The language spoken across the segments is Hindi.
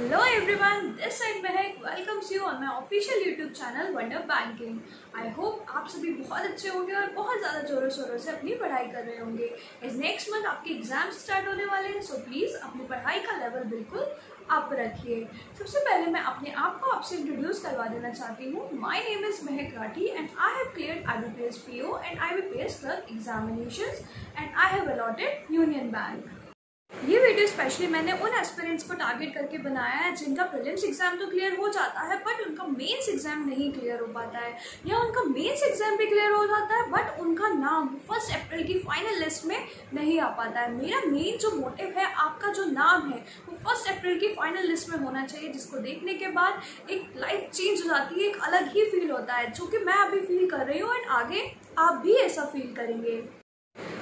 Hello everyone, this side Mehak welcomes you on my official YouTube channel Wonder Banking. I hope आप सभी बहुत अच्छे होंगे और बहुत ज़्यादा जोरों शोरों से अपनी पढ़ाई कर रहे होंगे। इस नेक्स्ट मंथ आपके एग्जाम स्टार्ट होने वाले हैं, सो प्लीज़ अपनी पढ़ाई का लेवल बिल्कुल अप रखिए। सबसे पहले मैं अपने आप को आपसे इंट्रोड्यूस करवा देना चाहती हूँ। My name is Mahak Rathi and I have cleared IBPS PO and IBPS clerk examinations and I have allotted union bank. ये वीडियो स्पेशली मैंने उन एस्पिरेंट्स को टारगेट करके बनाया है जिनका प्रीलिम्स एग्जाम तो क्लियर हो जाता है बट उनका मेंस एग्जाम नहीं क्लियर हो पाता है, या उनका मेंस एग्जाम भी क्लियर हो जाता है बट उनका नाम 1 अप्रैल की फाइनल लिस्ट में नहीं आ पाता है। मेरा मेन जो मोटिव है, आपका जो नाम है वो 1 अप्रैल की फाइनल लिस्ट में होना चाहिए, जिसको देखने के बाद एक लाइफ चेंज हो जाती है, एक अलग ही फील होता है जो कि मैं अभी फील कर रही हूँ एंड आगे आप भी ऐसा फील करेंगे।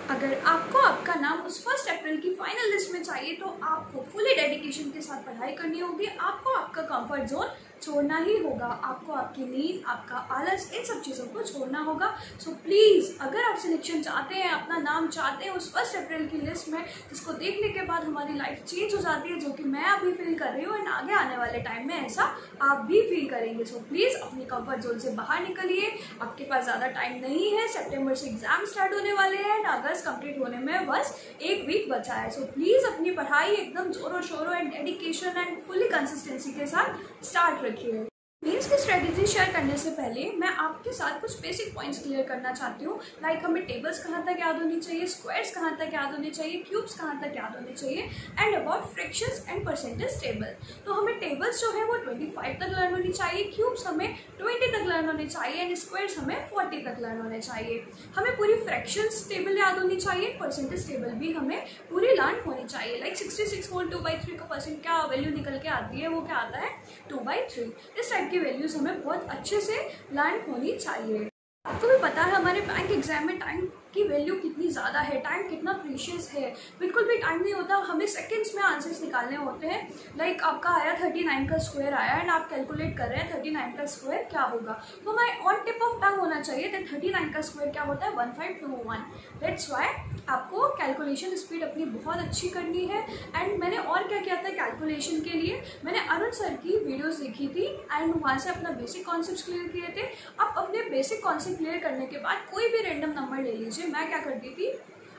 अगर आपको आपका नाम उस 1 अप्रैल की फाइनल लिस्ट में चाहिए तो आपको फुली डेडिकेशन के साथ पढ़ाई करनी होगी। आपको आपका कंफर्ट जोन छोड़ना ही होगा, आपको आपकी नींद, आपका आलस, इन सब चीज़ों को छोड़ना होगा। सो प्लीज़ अगर आप सिलेक्शन चाहते हैं, अपना नाम चाहते हैं उस 1 अप्रैल की लिस्ट में, जिसको देखने के बाद हमारी लाइफ चेंज हो जाती है, जो कि मैं अभी फील कर रही हूँ एंड आगे आने वाले टाइम में ऐसा आप भी फील करेंगे। सो प्लीज़ अपनी कंफर्ट जोन से बाहर निकलिए। आपके पास ज़्यादा टाइम नहीं है, सितंबर से एग्जाम स्टार्ट होने वाले हैं एंड अगस्त कंप्लीट होने में बस 1 वीक बचा है। सो प्लीज़ अपनी पढ़ाई एकदम जोरों शोरों and dedication and fully consistency के साथ स्टार्ट रखिए। मेंस की स्ट्रेटेजी शेयर करने से पहले मैं आपके साथ कुछ बेसिक पॉइंट्स क्लियर करना चाहती हूँ। लाइक हमें टेबल्स कहाँ तक याद होनी चाहिए, स्क्वायर्स कहाँ तक याद होने चाहिए, क्यूब्स कहाँ तक याद होने चाहिए and about fractions and percentage table. तो हमें टेबल्स जो है वो 25 तक लर्न होनी चाहिए, क्यूब्स हमें 20 तक लर्न होने चाहिए एंड स्क्वायर्स हमें 40 तक लर्न होने चाहिए। हमें पूरी फ्रैक्शंस टेबल याद होनी चाहिए, परसेंटेज टेबल भी हमें पूरी लर्न होनी चाहिए। लाइक 66 होल 2/3 का परसेंट क्या वैल्यू निकल के आती है, वो क्या आता है 2/3। इस टाइप की वैल्यूज हमें बहुत अच्छे से लर्न होनी चाहिए। आपको भी पता है हमारे बैंक एग्जाम में टाइम की वैल्यू कितनी ज़्यादा है, टाइम कितना प्रीशियस है। बिल्कुल भी टाइम नहीं होता, हमें सेकंड्स में आंसर्स निकालने होते हैं। लाइक आपका आया 39 का स्क्वायर आया एंड आप कैलकुलेट कर रहे हैं 39 का स्क्वायर क्या होगा, तो हमें ऑन टिप ऑफ टंग होना चाहिए दैट 39 का स्क्वायर क्या होता है 1521। दैट्स वाई आपको कैलकुलेशन स्पीड अपनी बहुत अच्छी करनी है। एंड मैंने और क्या किया था कैलकुलेशन के लिए, मैंने अरुण सर की वीडियोस देखी थी एंड वहाँ से अपना बेसिक कॉन्सेप्ट क्लियर किए थे। आप अपने बेसिक कॉन्सेप्ट क्लियर करने के बाद कोई भी रैंडम नंबर ले लीजिए। मैं क्या करती थी,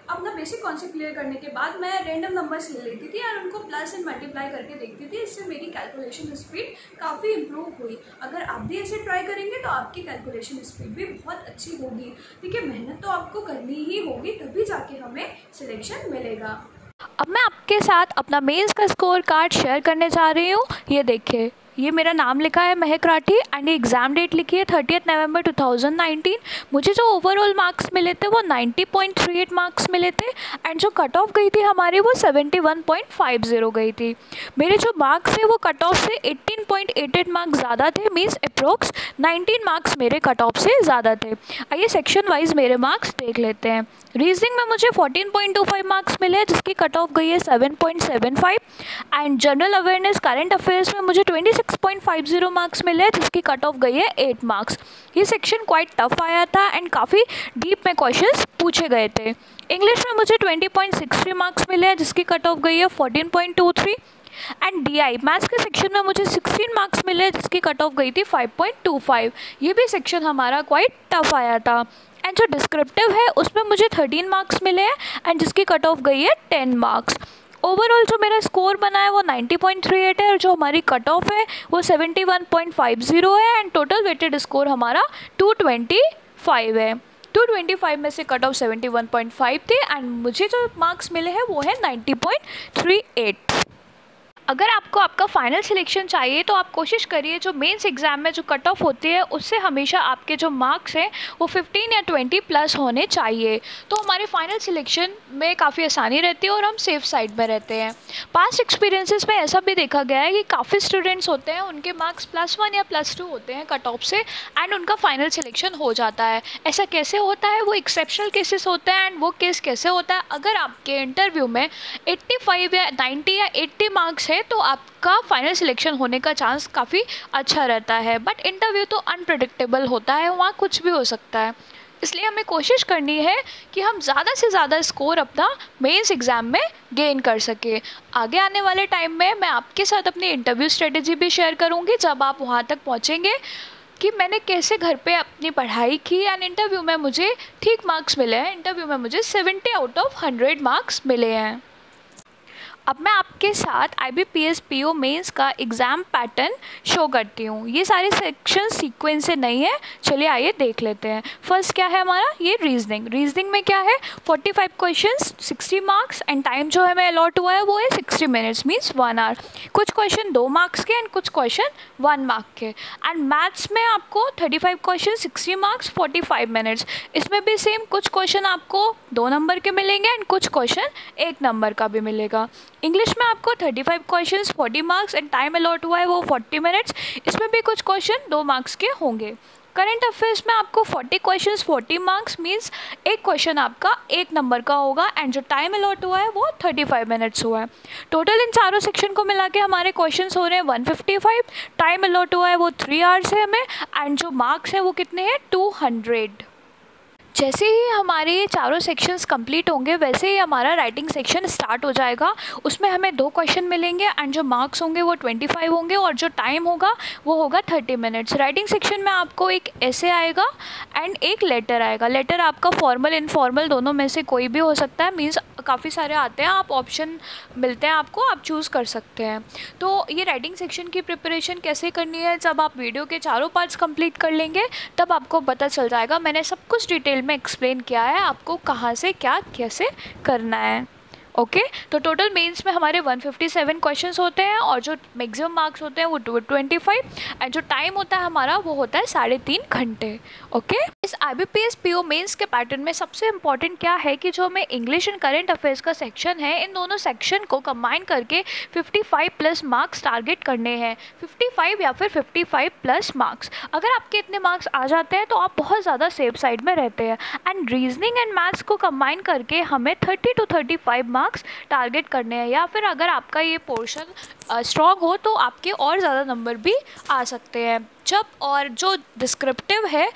अपना बेसिक कॉन्सेप्ट क्लियर करने के बाद मैं रैंडम नंबर्स ले लेती थी और उनको प्लस एंड मल्टीप्लाई करके देखती थी। इससे मेरी कैलकुलेशन स्पीड काफ़ी इंप्रूव हुई। अगर आप भी ऐसे ट्राई करेंगे तो आपकी कैलकुलेशन स्पीड भी बहुत अच्छी होगी। देखिए मेहनत तो आपको करनी ही होगी, तभी जाके हमें सिलेक्शन मिलेगा। अब मैं आपके साथ अपना मेंस का स्कोर कार्ड शेयर करने जा रही हूँ। ये देखिए, ये मेरा नाम लिखा है महक राठी एंड एग्ज़ाम डेट लिखी है 30 नवंबर 2019। मुझे जो ओवरऑल मार्क्स मिले थे वो 90.38 मार्क्स मिले थे एंड जो कट ऑफ गई थी हमारी वो 71.50 गई थी। मेरे जो मार्क्स है वो कट ऑफ से 18.88 मार्क्स ज़्यादा थे, मीन्स अप्रोक्स 19 मार्क्स मेरे कट ऑफ से ज़्यादा थे। आइए सेक्शन वाइज मेरे मार्क्स देख लेते हैं। रीजनिंग में मुझे 14.25 मार्क्स मिले जिसकी कट ऑफ गई है 7.75 and general awareness current affairs में मुझे 26.50 मार्क्स मिले जिसकी कट ऑफ गई है 8 मार्क्स। ये सेक्शन क्वाइट टफ आया था एंड काफ़ी डीप में क्वेश्चंस पूछे गए थे। इंग्लिश में मुझे 20.63 मार्क्स मिले जिसकी कट ऑफ गई है 14.23 एंड DI मैथ्स के सेक्शन में मुझे 16 मार्क्स मिले जिसकी कट ऑफ गई थी 5.25। ये भी सेक्शन हमारा क्वाइट टफ आया था। एंड जो डिस्क्रिप्टिव है उसमें मुझे 13 मार्क्स मिले हैं एंड जिसकी कट ऑफ गई है 10 मार्क्स। ओवरऑल जो मेरा स्कोर बना है वो 90.38 है और जो हमारी कट ऑफ है वो 71.50 है एंड टोटल वेटेड स्कोर हमारा 225 है। 225 में से कट ऑफ 71.5 थे एंड मुझे जो मार्क्स मिले हैं वो है 90.38। अगर आपको आपका फाइनल सिलेक्शन चाहिए तो आप कोशिश करिए जो मेंस एग्ज़ाम में जो कट ऑफ होती है उससे हमेशा आपके जो मार्क्स हैं वो 15 या 20 प्लस होने चाहिए, तो हमारे फाइनल सिलेक्शन में काफ़ी आसानी रहती है और हम सेफ साइड में रहते हैं। पास्ट एक्सपीरियंसेस में ऐसा भी देखा गया है कि काफ़ी स्टूडेंट्स होते हैं उनके मार्क्स +1 या +2 होते हैं कट ऑफ से एंड उनका फाइनल सिलेक्शन हो जाता है। ऐसा कैसे होता है, वो एक्सेप्शनल केसेस होते हैं एंड वो केस कैसे होता है, अगर आपके इंटरव्यू में 85 या 90 या 80 मार्क्स है तो आपका फाइनल सिलेक्शन होने का चांस काफ़ी अच्छा रहता है। बट इंटरव्यू तो अनप्रेडिक्टेबल होता है, वहाँ कुछ भी हो सकता है। इसलिए हमें कोशिश करनी है कि हम ज़्यादा से ज़्यादा स्कोर अपना मेंस एग्ज़ाम में गेन कर सके। आगे आने वाले टाइम में मैं आपके साथ अपनी इंटरव्यू स्ट्रेटेजी भी शेयर करूँगी जब आप वहाँ तक पहुँचेंगे, कि मैंने कैसे घर पे अपनी पढ़ाई की एंड इंटरव्यू में मुझे ठीक मार्क्स मिले हैं। इंटरव्यू में मुझे 70 आउट ऑफ 100 मार्क्स मिले हैं। अब मैं आपके साथ IBPS PO मेंस का एग्ज़ाम पैटर्न शो करती हूँ। ये सारे सेक्शन सीक्वेंस से नहीं है, चलिए आइए देख लेते हैं। फर्स्ट क्या है हमारा, ये रीजनिंग में क्या है 45 क्वेश्चंस 60 मार्क्स एंड टाइम जो है हमें अलॉट हुआ है वो है 60 मिनट्स मीन्स 1 आवर। कुछ क्वेश्चन 2 मार्क्स के एंड कुछ क्वेश्चन 1 मार्क के। एंड मैथ्स में आपको 35 क्वेश्चन 60 मार्क्स 45 मिनट्स। इसमें भी सेम, कुछ क्वेश्चन आपको 2 नंबर के मिलेंगे एंड कुछ क्वेश्चन 1 नंबर का भी मिलेगा। इंग्लिश में आपको 35 questions 40 marks and time allot हुआ है वो 40 मिनट्स। इसमें भी कुछ क्वेश्चन 2 मार्क्स के होंगे। करंट अफेयर्स में आपको 40 क्वेश्चंस 40 मार्क्स मीन्स एक क्वेश्चन आपका 1 नंबर का होगा एंड जो टाइम अलॉट हुआ है वो 35 मिनट्स हुआ है। टोटल इन चारों सेक्शन को मिला के हमारे क्वेश्चंस हो रहे हैं 155, टाइम अलॉट हुआ है वो 3 आवर्स है हमें एंड जो मार्क्स हैं वो कितने हैं 200। जैसे ही हमारे ये चारों सेक्शंस कंप्लीट होंगे वैसे ही हमारा राइटिंग सेक्शन स्टार्ट हो जाएगा। उसमें हमें 2 क्वेश्चन मिलेंगे एंड जो मार्क्स होंगे वो 25 होंगे और जो टाइम होगा वो होगा 30 मिनट्स। राइटिंग सेक्शन में आपको एक ऐसे आएगा एंड एक लेटर आएगा। लेटर आपका फॉर्मल इनफॉर्मल दोनों में से कोई भी हो सकता है, मीन्स काफ़ी सारे आते हैं, आप ऑप्शन मिलते हैं आपको, आप चूज़ कर सकते हैं। तो ये राइटिंग सेक्शन की प्रिपरेशन कैसे करनी है, जब आप वीडियो के चारों पार्ट्स कंप्लीट कर लेंगे तब आपको पता चल जाएगा। मैंने सब कुछ डिटेल में एक्सप्लेन किया है आपको कहाँ से क्या कैसे करना है। ओके तो टोटल मेंस में हमारे 157 क्वेश्चंस होते हैं और जो मैक्सिमम मार्क्स होते हैं वो 225 एंड जो टाइम होता है हमारा वो होता है 3.5 घंटे। ओके इस IBPS PO मेंस के पैटर्न में सबसे इम्पॉर्टेंट क्या है कि जो हमें इंग्लिश एंड करंट अफेयर्स का सेक्शन है, इन दोनों सेक्शन को कंबाइन करके 55 प्लस मार्क्स टारगेट करने हैं। 55 या फिर 55 प्लस मार्क्स। अगर आपके इतने मार्क्स आ जाते हैं तो आप बहुत ज़्यादा सेफ साइड में रहते हैं। एंड रीजनिंग एंड मैथ्स को कंबाइन करके हमें 30 to 35 मार्क्स टारगेट करने हैं, या फिर अगर आपका ये पोर्शन स्ट्रॉन्ग हो तो आपके और ज़्यादा नंबर भी आ सकते हैं। और जो डिस्क्रिप्टिव है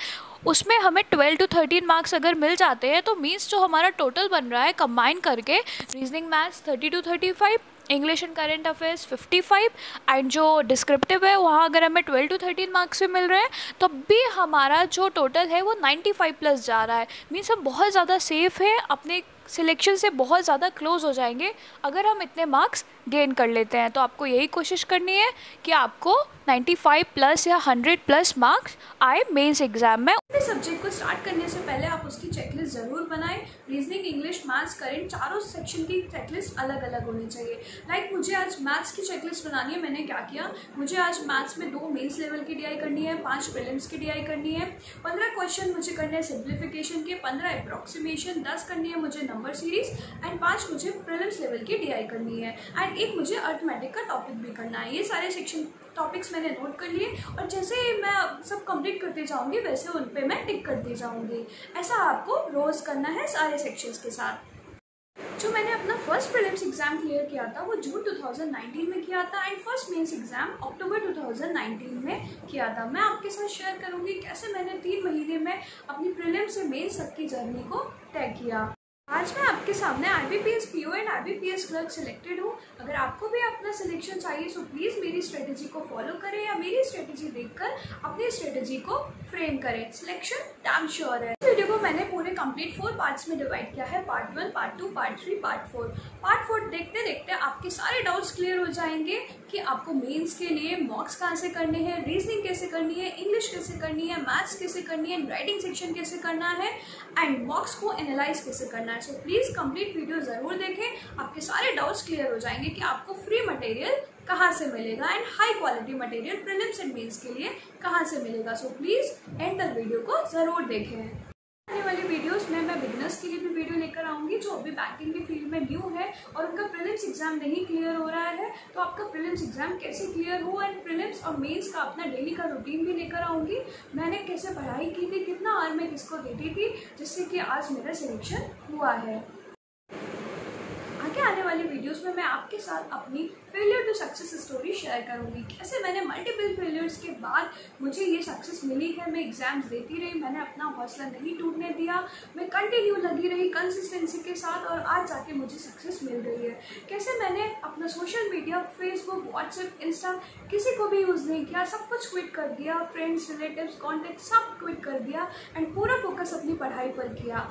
उसमें हमें 12 to 13 मार्क्स अगर मिल जाते हैं तो मीन्स जो हमारा टोटल बन रहा है कंबाइन करके reasoning maths 30 to 35, English and current affairs 55 and जो डिस्क्रिप्टिव है वहाँ अगर हमें 12 to 13 मार्क्स से मिल रहे हैं तो भी हमारा जो टोटल है वो 95 प्लस जा रहा है। मीन्स हम बहुत ज़्यादा सेफ है, अपने सिलेक्शन से बहुत ज़्यादा क्लोज हो जाएंगे अगर हम इतने मार्क्स गेन कर लेते हैं। तो आपको यही कोशिश करनी है कि आपको 95 प्लस या 100 प्लस मार्क्स आए मेंस एग्जाम में। अपने सब्जेक्ट को स्टार्ट करने से पहले आप उसकी चेकलिस्ट ज़रूर बनाएं। रीजनिंग, इंग्लिश, मैथ्स, करंट चारों सेक्शन की चेकलिस्ट अलग अलग होनी चाहिए। लाइक मुझे आज मैथ्स की चेकलिस्ट बनानी है। मैंने क्या किया, मुझे आज मैथ्स में 2 मेंस लेवल की DI करनी है, 5 प्रीलिम्स की DI करनी है, 15 क्वेश्चन मुझे करने हैं सिंप्लीफिकेशन के, 15 अप्रॉक्सीमेशन, 10 करनी है मुझे नंबर सीरीज एंड 5 मुझे प्रीलिम्स लेवल की DI करनी है एंड एक मुझे अर्थमेटिक का टॉपिक भी करना है। ये सारे सेक्शन टॉपिक्स मैंने नोट कर लिए और जैसे ही मैं सब कंप्लीट करते जाऊंगी वैसे उन पे मैं टिक करती जाऊंगी। ऐसा आपको रोज करना है सारे सेक्शंस के साथ। जो मैंने अपना फर्स्ट प्रीलिम्स एग्जाम क्लियर किया था वो जून 2019 में किया था एंड फर्स्ट मेंस एग्जाम अक्टूबर 2019 में किया था। मैं आपके साथ शेयर करूंगी कैसे मैंने 3 महीने में अपनी प्रीलिम्स से मेंस तक की जर्नी को तय किया। आज मैं आपके सामने IBPS PO and IBPS clerk selected हूँ। अगर आपको भी अपना सिलेक्शन चाहिए तो प्लीज़ मेरी स्ट्रेटेजी को फॉलो करें या मेरी स्ट्रेटेजी देखकर अपनी स्ट्रेटेजी को फ्रेम करें। सिलेक्शन डैम श्योर है। इस वीडियो को मैंने पूरे कंप्लीट 4 पार्ट्स में डिवाइड किया है, part 1, part 2, part 3, part 4। Part 4 देखते देखते आपके सारे डाउट्स क्लियर हो जाएंगे कि आपको मेंस के लिए मॉक्स कहाँ से करने हैं, रीजनिंग कैसे करनी है, इंग्लिश कैसे करनी है, मैथ्स कैसे करनी है, राइटिंग सेक्शन कैसे करना है एंड मॉक्स को एनालाइज कैसे करना है। सो प्लीज़ कंप्लीट वीडियो ज़रूर देखें, आपके सारे डाउट्स क्लियर हो जाएंगे कि आपको फ्री मटेरियल कहाँ से मिलेगा and high quality material prelims and mains के लिए कहाँ से मिलेगा। सो प्लीज़ एंड तक वीडियो को ज़रूर देखें। आने वाली वीडियोस में मैं बिगिनर्स के लिए भी वीडियो लेकर आऊँगी जो अभी बैंकिंग के फील्ड में न्यू है और उनका प्रीलिम्स एग्जाम नहीं क्लियर हो रहा है, तो आपका प्रीलिम्स एग्जाम कैसे क्लियर हो एंड प्रीलिम्स और मेंस का अपना डेली का रूटीन भी लेकर आऊँगी। मैंने कैसे पढ़ाई की थी, कितना आवर मैं किसको देती थी, जिससे कि आज मेरा सिलेक्शन हुआ है। आगे आने वाली वीडियोस में मैं आपके साथ अपनी failure to success story share करूंगी, कैसे मैंने मल्टीपल फेलियर्स के बाद मुझे ये सक्सेस मिली है। मैं एग्जाम्स देती रही, मैंने अपना हौसला नहीं टूटने दिया, मैं कंटिन्यू लगी रही कंसिस्टेंसी के साथ और आज जाके मुझे सक्सेस मिल रही है। कैसे मैंने अपना social media, Facebook, WhatsApp, Insta किसी को भी यूज़ नहीं किया, सब कुछ क्विट कर दिया, फ्रेंड्स, रिलेटिव्स, कॉन्टेक्ट सब क्विट कर दिया एंड पूरा फोकस अपनी पढ़ाई पर किया।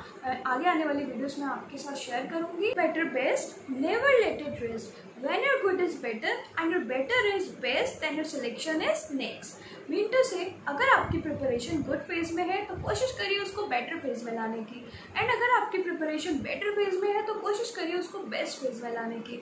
आगे आने वाली वीडियोस में आपके साथ शेयर करूंगी। Better best, never let it rest, when your good is better and your better is best then your selection is next. Mean to say अगर आपकी प्रिपरेशन गुड फेज में है तो कोशिश करिए उसको बेटर फेज में लाने की, एंड अगर आपकी प्रिपरेशन बेटर फेज में है तो कोशिश करिए उसको बेस्ट फेज में लाने की।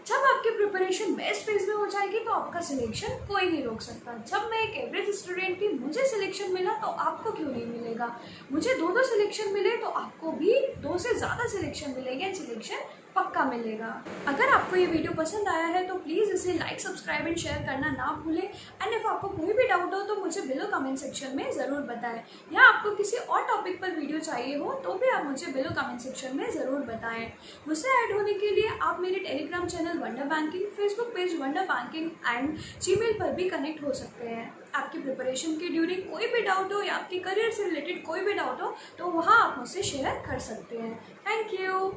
जब आपकी प्रिपरेशन बेस्ट फेज में हो जाएगी तो आपका सिलेक्शन कोई नहीं रोक सकता। जब मैं एक एवरेज स्टूडेंट थी, मुझे सिलेक्शन मिला तो आपको क्यों नहीं मिलेगा। मुझे 2 सिलेक्शन मिले तो आपको भी 2 से ज़्यादा सिलेक्शन मिलेंगे एंड सिलेक्शन पक्का मिलेगा। अगर आपको ये वीडियो पसंद आया है तो प्लीज़ इसे लाइक, सब्सक्राइब एंड शेयर करना ना भूलें। एंड इफ आपको कोई भी डाउट हो तो मुझे बिलो कमेंट सेक्शन में ज़रूर बताएं, या आपको किसी और टॉपिक पर वीडियो चाहिए हो तो भी आप मुझे बिलो कमेंट सेक्शन में ज़रूर बताएं। मुझसे ऐड होने के लिए आप मेरे Telegram channel wonder banking, Facebook page wonder banking and Gmail पर भी कनेक्ट हो सकते हैं। आपकी प्रिपरेशन के ड्यूरिंग कोई भी डाउट हो या आपकी करियर से रिलेटेड कोई भी डाउट हो तो वहाँ आप मुझसे शेयर कर सकते हैं। Thank you.